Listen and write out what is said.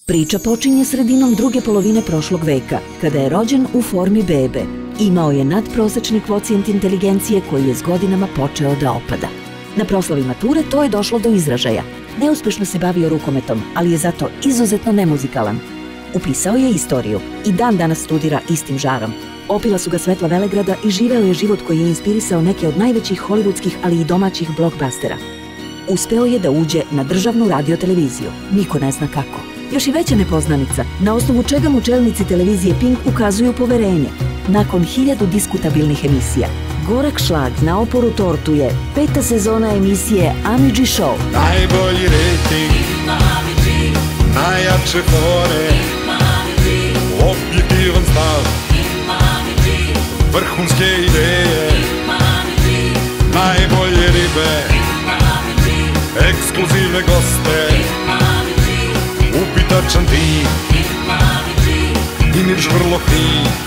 Priča počinje sredinom druge polovine prošlog veka, kada je rođen u formi bebe. Imao je nadprosečni kvocijent inteligencije koji je s godinama počeo da opada. Na proslavi mature to je došlo do izražaja. Neuspešno se bavio rukometom, ali je zato izuzetno nemuzikalan. Upisao je istoriju i dan danas studira istim žarom. Opila su ga svetla velegrada i živeo je život koji je inspirisao neke od najvećih hollywoodskih, ali i domaćih blockbustera. Uspeo je da uđe na državnu radioteleviziju. Niko ne zna kako. Još i veća nepoznanica, na osnovu čega mu čelnici televizije Pink ukazuju poverenje. Nakon 1000 diskutabilnih emisija, gorak šlag na oporu tortu je 5. sezona emisije Ami G Show. Najbolji rating, najjače fore, objektivan stav, vrhunske ideje, najbolje ribe, ekskluzivne goste, upitačan tim, imidž vrlo fin.